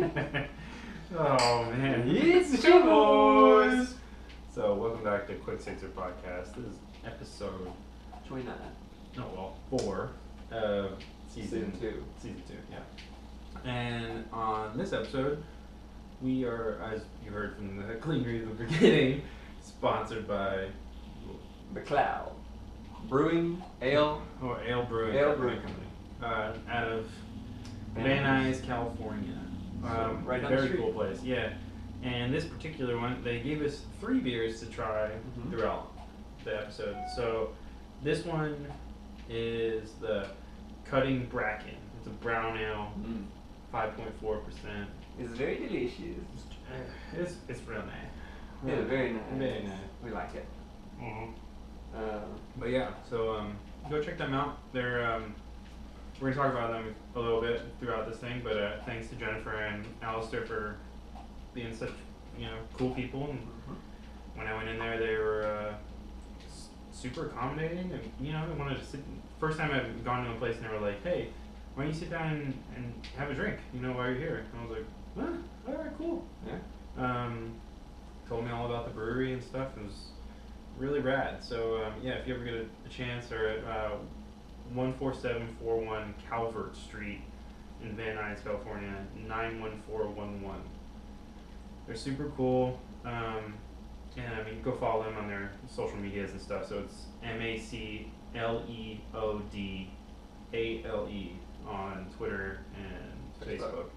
Oh man, it's your boys! So, welcome back to Quick Sixer Podcast. This is episode 29. Oh, well, 4 of season 2. Season 2, yeah. And on this episode, we are, as you heard from the clean read at the beginning, sponsored by MacLeod Ale Brewing Co. Out of Van Nuys, California. Right down the very street. cool place, yeah. And this particular one, they gave us 3 beers to try throughout the episode. So this one is the Cutting Bracken. It's a brown ale, 5.4%. It's very delicious. It's real nice. Yeah, very nice. Very nice. We like it. But yeah, so go check them out. They're we're gonna talk about them a little bit throughout this thing, but thanks to Jennifer and Alistair for being such cool people. And when I went in there, they were super accommodating, and they wanted to sit. First time I've gone to a place and they were like, "Hey, why don't you sit down and have a drink? While you're here." And I was like, "All right, cool." Yeah. Told me all about the brewery and stuff. It was really rad. So yeah, if you ever get a chance, they're at 14741 Calvert Street in Van Nuys, California, 91411. They're super cool. And go follow them on their social medias and stuff. So it's MacLeodAle on Twitter and Facebook.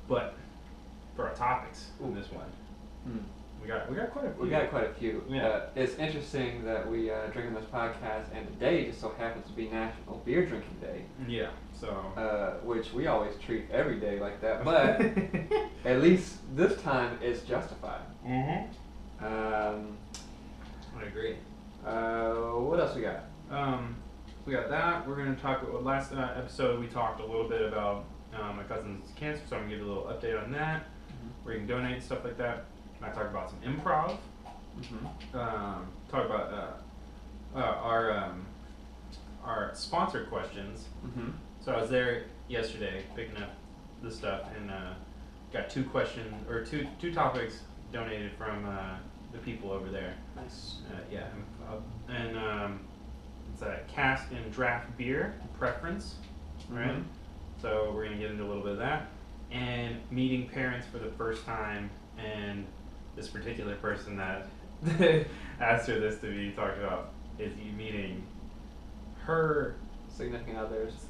But for our topics in this one, we got quite a few. We got quite a few. Yeah. It's interesting that we drink in this podcast, and today just so happens to be National Beer Drinking Day. Yeah. So. Which we always treat every day like that, but at least this time it's justified. I agree. What else we got? We got that. We're going to talk. Last episode we talked a little bit about my cousin's cancer, so I'm going to give you a little update on that, where you can donate and stuff like that. I talked about some improv. Talk about our sponsor questions. So I was there yesterday picking up the stuff and got 2 questions or two topics donated from the people over there. Nice. Yeah, and it's a cask and draft beer preference, right? So we're gonna get into a little bit of that, and meeting parents for the first time, and this particular person that asked her this to be talked about is you meeting her Significant others.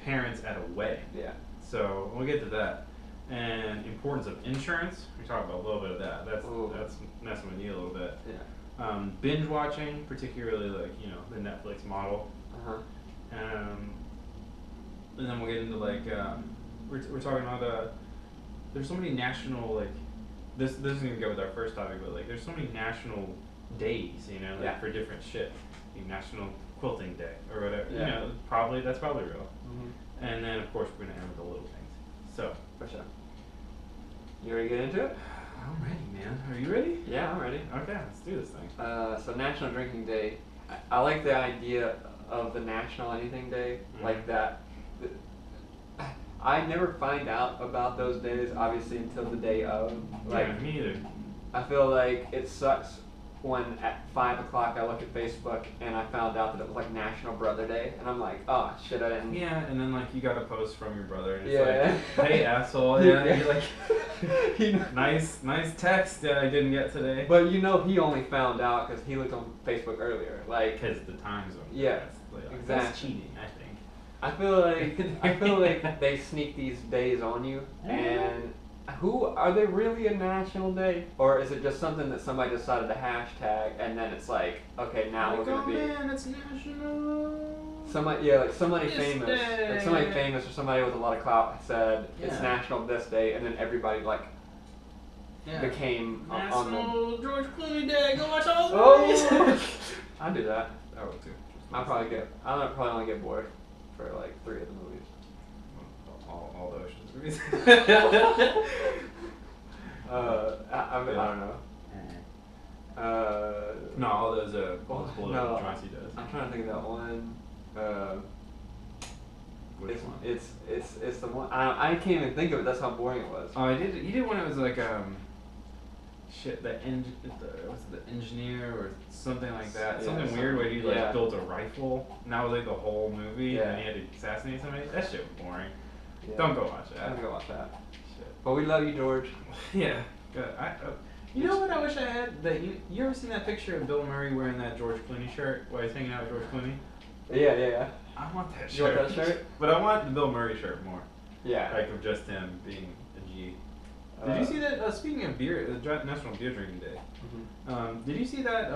parents at a wedding. Yeah. So we'll get to that. And importance of insurance. We talked about a little bit of that. That's messing with you a little bit. Yeah. Binge watching, particularly the Netflix model. And then we'll get into we're talking about there's so many national this is gonna go with our first topic, but there's so many national days, for different shit. National Quilting Day or whatever. Yeah. That's probably real. And then of course we're gonna end with the little things. So For sure. You ready to get into it? I'm ready, man. Are you ready? Yeah, I'm ready. Okay, let's do this thing. So National Drinking Day, I like the idea of the National Anything Day, like that. I never find out about those days, obviously, until the day of. Yeah, me either. I feel like it sucks when at 5 o'clock I look at Facebook and I found out that it was National Brother Day, and I'm like, oh shit, I didn't. Yeah, and then you got a post from your brother, and it's Yeah. hey asshole, yeah, you're He- nice text that I didn't get today. But he only found out because he looked on Facebook earlier, Because the time zone. Yeah, That's exactly. cheating, I think. I feel like they sneak these days on you, and are they really a national day, or is it just something that somebody decided to hashtag, and then it's okay, now we're gonna be. Oh man, it's national. Somebody This famous, day. somebody famous or somebody with a lot of clout said it's Yeah. national this day, and then everybody became on the. National George Clooney Day. Go watch all the movies. Oh, I do that. I will too. I'll probably only get bored for 3 of the movies. All the Ocean's movies. I don't know. No, all those political no, joints he does. I'm trying to think of that one. Which one? It's the one. I can't even think of it. That's how boring it was. Oh, he did one. It was like shit. Was it the engineer or something like that? Yeah, something weird where he like built a rifle, and that was like the whole movie, and he had to assassinate somebody. That shit was boring. Yeah. Don't go watch that. Don't go watch that. Shit. But we love you, George. Yeah. Good. You know what I wish I had? That you ever seen that picture of Bill Murray wearing that George Clooney shirt while he's hanging out with George Clooney? Yeah. I want that shirt. You want that shirt? But I want the Bill Murray shirt more. Yeah. Like of just him being a G. Did you see that? Speaking of beer, National Beer Drinking Day. Mm-hmm. Did you see that?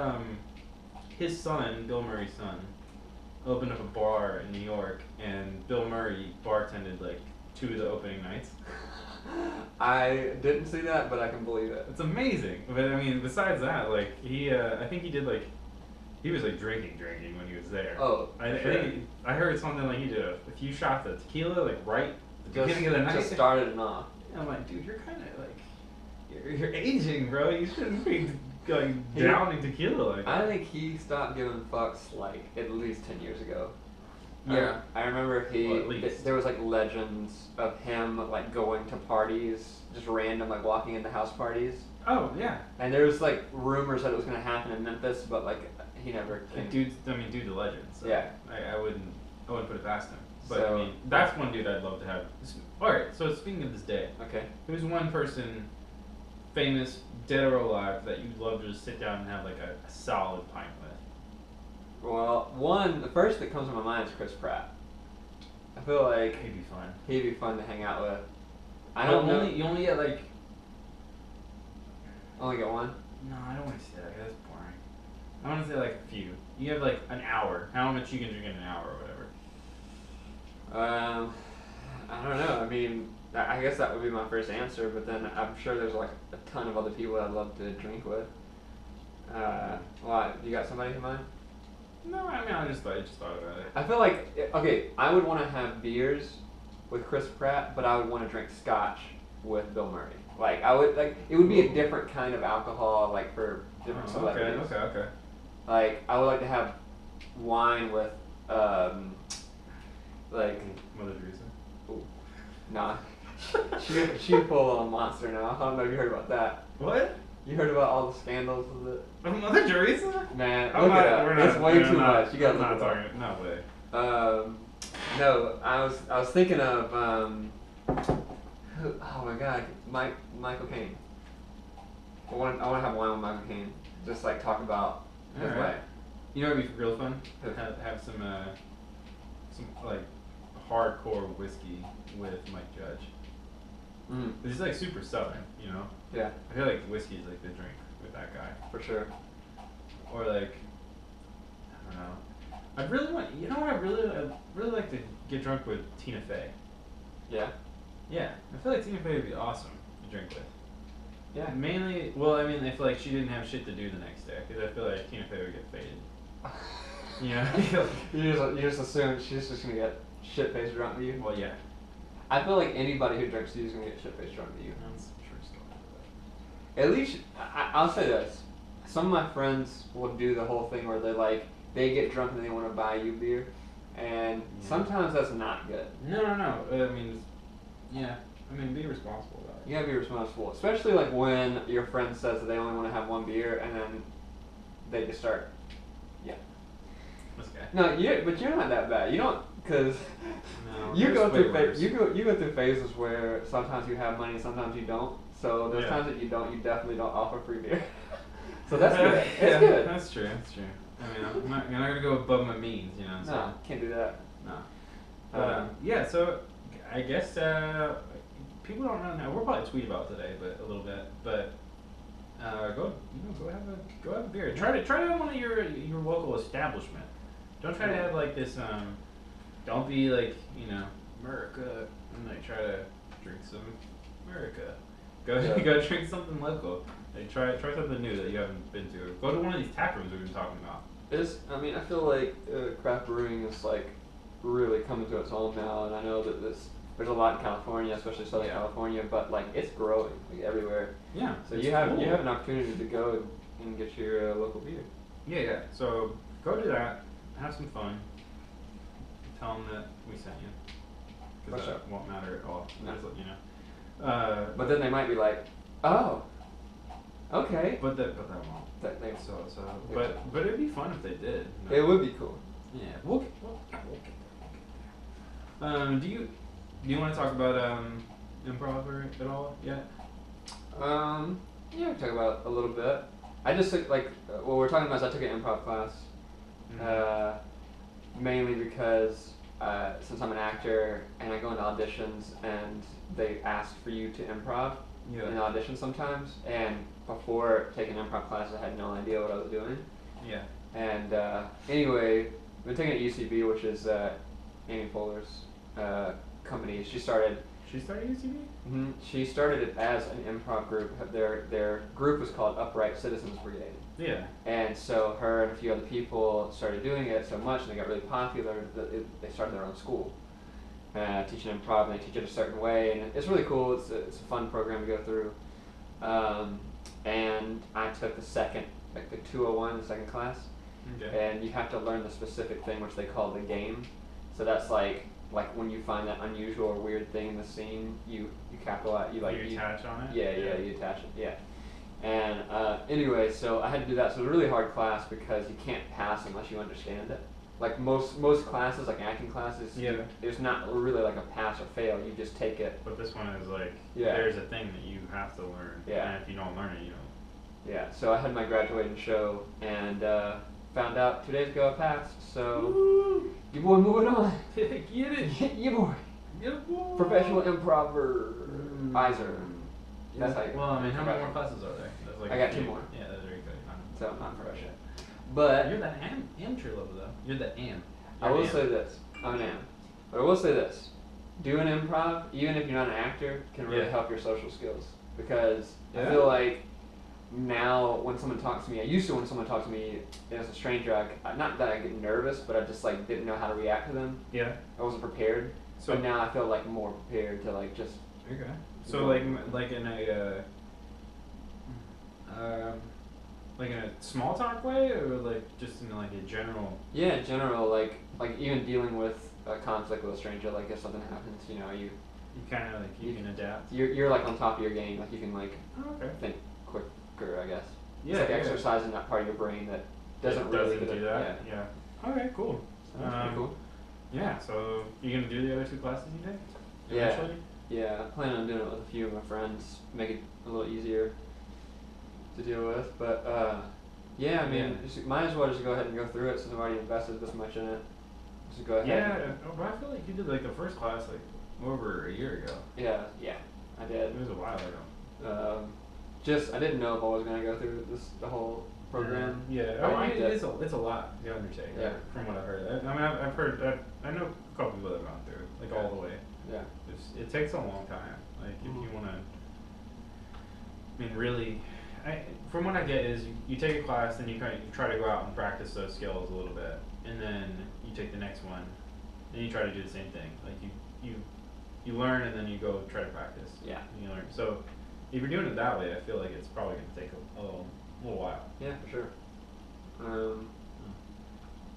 His son, Bill Murray's son, opened up a bar in New York, and Bill Murray bartended like 2 of the opening nights. I didn't see that, but I can believe it. It's amazing. But I mean, besides that, like I think he did like. He was like drinking when he was there. Oh, I think I heard something like he did a few shots of tequila, like right at the beginning of the night. Just started it off. And I'm like, dude, you're kind of like, you're aging, bro. You shouldn't be going downing tequila like that. I think he stopped giving fucks like at least 10 years ago. Yeah. I remember there was like legends of him like going to parties, just random like walking into house parties. Oh yeah. And there was like rumors that it was gonna happen in Memphis, but like he never came. Dude's the legend. So yeah. I wouldn't put it past him. But So, I mean, that's one dude I'd love to have. All right. So speaking of this day, okay. who's one person, famous, dead or alive, that you'd love to just sit down and have like a solid pint with? Well, the first that comes to my mind is Chris Pratt. I feel like He'd be fun. He'd be fun to hang out with. I don't know. You only get like. Only get one? No, I don't want to say that. 'Cause that's boring. I want to say like a few. You have like an hour. How much you can drink in an hour or whatever? I don't know. I mean, I guess that would be my first answer, but then I'm sure there's like a ton of other people I'd love to drink with. Why? You got somebody in mind? No, I mean I just thought about it. I feel like I would want to have beers with Chris Pratt, but I would want to drink scotch with Bill Murray. Like it would be a different kind of alcohol, like for different celebrities. Okay. Like I would like to have wine with like Mother Teresa. Ooh, nah. she pulled on Monster now. I don't know if you heard about that. What? You heard about all the scandals with it? Mother Teresa? Man, look it up. It's way too much. You gotta look it up. No way. No, I was thinking of oh my god, Michael Caine. I want to have wine with Michael Caine. Just like talk about his life. You know, it'd be real fun to have some like hardcore whiskey with Mike Judge. Mm. He's like super southern, you know. Yeah. I feel like whiskey is like the drink with that guy. For sure. Or like, I don't know. I'd really want. You know what? I'd really like to get drunk with Tina Fey. Yeah. Yeah, I feel like Tina Fey would be awesome to drink with. Yeah. Mainly, well, I mean, if like she didn't have shit to do the next day, because I feel like Tina Fey would get faded. You know? you just assume she's just gonna get shit faced drunk with you. Well, yeah. I feel like anybody who drinks with you is gonna get shit faced drunk with you. That's a true story. At least I'll say this: some of my friends will do the whole thing where they get drunk and they want to buy you beer, and sometimes that's not good. No. I mean, yeah. I mean, be responsible about it. You gotta be responsible, especially like when your friend says that they only want to have one beer, and then they just start. Yeah. This guy. No, but you're not that bad. You don't, cause No, you go through worse. you go through phases where sometimes you have money, sometimes you don't. So those times that you don't, you definitely don't offer free beer. So that's good. It's good. That's true. I mean, I'm not gonna go above my means, you know. So. No, can't do that. No. Yeah. So I guess people don't really know. We'll probably tweet about today, but a little bit. But go have a beer. Try to have one of your local establishment. Don't try to have like this. Don't be like America and like try to drink some America. Go drink something local. Like try something new that you haven't been to. Go to one of these tap rooms we've been talking about. I feel like craft brewing is like really coming to its own now, and I know that there's a lot in California, especially Southern California, but like it's growing like everywhere. Yeah. So you have an opportunity to go and get your local beer. Yeah. So go do that. Have some fun. Tell them that we sent you. because For that sure. won't matter at all. No. Just let you know. But then they might be like, oh, okay. But that won't. That they, But it'd be fun if they did. No. it would be cool. Yeah. We'll get there. Do you want to talk about improv at all yet? Yeah, we can talk about it a little bit. I just took what we're talking about is I took an improv class, mainly because since I'm an actor and I go into auditions and they ask for you to improv in auditions sometimes, and before taking improv classes I had no idea what I was doing. Yeah. And anyway, I've been taking it at UCB, which is Amy Poehler's company. She started UCB? Mm-hmm. She started it as an improv group. Their group was called Upright Citizens Brigade. Yeah. And so her and a few other people started doing it so much, and they got really popular that they started their own school, teaching improv, and they teach it a certain way, and it's really cool. It's a fun program to go through. And I took the 201, the second class, and you have to learn the specific thing which they call the game. So that's like when you find that unusual or weird thing in the scene, you capitalize, you attach on it? Yeah, you attach it, yeah. And anyway, so I had to do that. So it was a really hard class because you can't pass unless you understand it. Like most classes, like acting classes, there's not really like a pass or fail. You just take it. But this one is like, there's a thing that you have to learn. Yeah. And if you don't learn it, you don't. Yeah, so I had my graduating show and found out 2 days ago I passed. So, Woo! your boy moving on. Get it. Your boy. Get it, boy. Professional improver. Iser. That's how you. Well, I mean, how many more classes are there? That's like I got 2 more. Yeah, that's very good. So I'm not fresh. But You're the amateur level though. You're the am. I will say this. I'm an am. But I will say this. Doing improv, even if you're not an actor, can really help your social skills. Because I feel like now when someone talks to me, when someone talked to me as a stranger, not that I get nervous, but I just didn't know how to react to them. Yeah. I wasn't prepared. So but now I feel more prepared to just. Okay. So like in a like in a small talk way, or just in a general? Yeah, general, like even dealing with a conflict with a stranger, if something happens, you kind of you can adapt. You're on top of your game, you can think quicker, I guess. Yeah. It's exercising that part of your brain that doesn't really do that. Yeah. Okay, cool. That's cool. Yeah. So you gonna do the other 2 classes you take? Eventually? Yeah, I plan on doing it with a few of my friends, make it a little easier to deal with. But yeah, I mean, might as well just go ahead and go through it since I've already invested this much in it. Just go ahead. Yeah, but I feel like you did the first class over a year ago. Yeah, I did. It was a while ago. I didn't know if I was gonna go through the whole program. Yeah, I liked it. It's a lot to undertake. Yeah. From what I've heard. I mean, I've heard. I know a couple people that have gone through all the way. Yeah. It takes a long time. If you want to. I mean, really. From what I get is you take a class, then you try to go out and practice those skills a little bit, and then you take the next one, and you try to do the same thing. You learn, and then you go try to practice. Yeah. And you learn. So if you're doing it that way, I feel like it's probably going to take a little while. Yeah, for sure.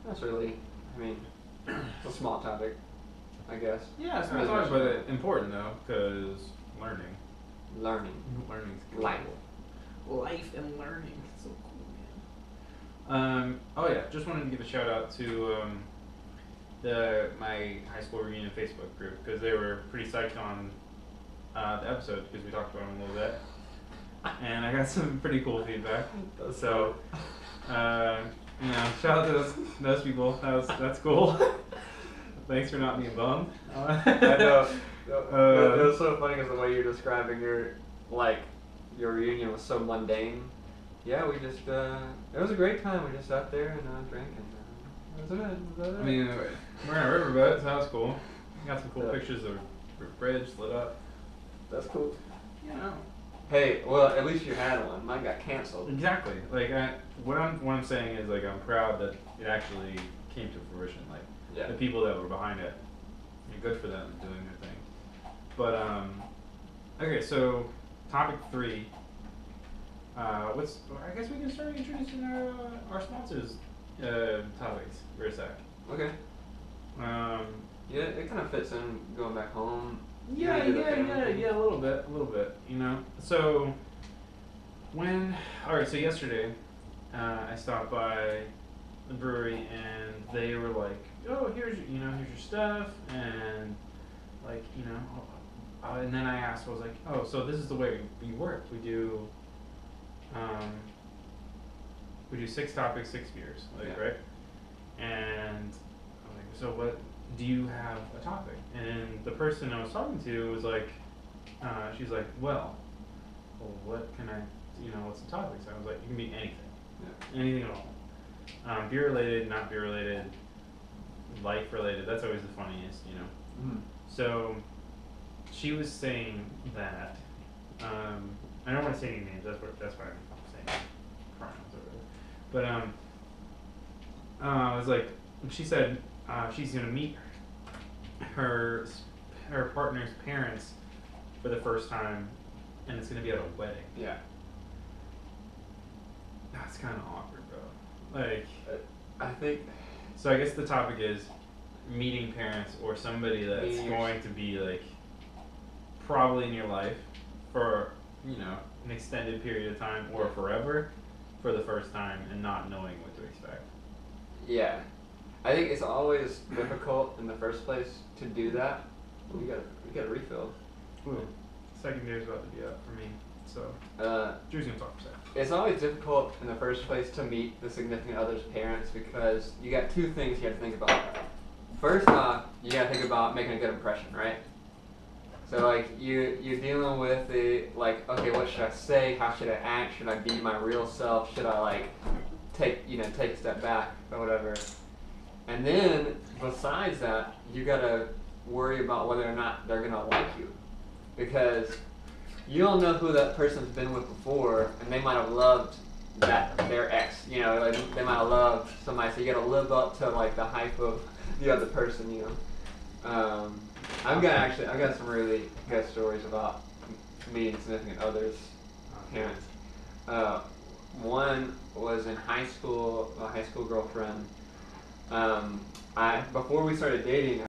That's really, I mean, it's a small topic, I guess. Yeah, it's not much, but important though, because learning. Learning's cool. Life and learning. It's so cool, man. Oh yeah, just wanted to give a shout out to my high school reunion Facebook group because they were pretty psyched on the episode because we talked about them a little bit, and I got some pretty cool feedback. So, shout out to those people. That's cool. Thanks for not being bummed. I know. It was so funny because the way you're describing your reunion was so mundane. Yeah, we just it was a great time. We just sat there and drank and it was good. I mean, we're in a riverboat, so that was cool. Got some cool pictures of the bridge lit up. That's cool. Yeah. Hey, well, at least you had one. Mine got canceled. Exactly. What I'm saying is I'm proud that it actually came to fruition. The people that were behind it, good for them doing their thing. But okay, so topic 3. I guess we can start introducing our sponsors topics for a sec. Okay. Yeah, it kind of fits in going back home. Yeah, maybe the family thing. a little bit, you know. So so yesterday, I stopped by the brewery and they were like, oh, here's your stuff, and like, and then I asked, I was like, oh, so this is the way we work. We do 6 topics, 6 beers, like, Yeah. right? And I'm like, so what, do you have a topic? And the person I was talking to was like, she's like, well, what can I, what's the topic? So I was like, it can be anything. Yeah. Anything at all. Beer related, not beer related, life related. That's always the funniest, Mm. So she was saying that, I don't want to say any names. That's why I'm saying pronouns or whatever. But I was like, she said she's gonna meet her partner's parents for the first time, and it's gonna be at a wedding. Yeah. That's kind of awkward, bro. Like, I think. so I guess the topic is meeting parents or somebody that's Meeting your going to be like probably in your life for an extended period of time or forever for the first time and not knowing what to expect. Yeah, I think it's always difficult in the first place to do that. We got a refill. Ooh, second beer's about to be up for me, so Drew's gonna talk for a second. It's always difficult in the first place to meet the significant other's parents because you got 2 things you have to think about. First off, you gotta think about making a good impression, right? So like you're dealing with the like, okay, what should I say? How should I act? Should I be my real self? Should I like take a step back or whatever? And then besides that, you gotta worry about whether or not they're gonna like you, because you don't know who that person's been with before, and they might have loved their ex. Like they might have loved somebody. So you gotta live up to like the hype of the other person. I've got some really good stories about meeting significant others' parents. One was in high school, a high school girlfriend. Before we started dating,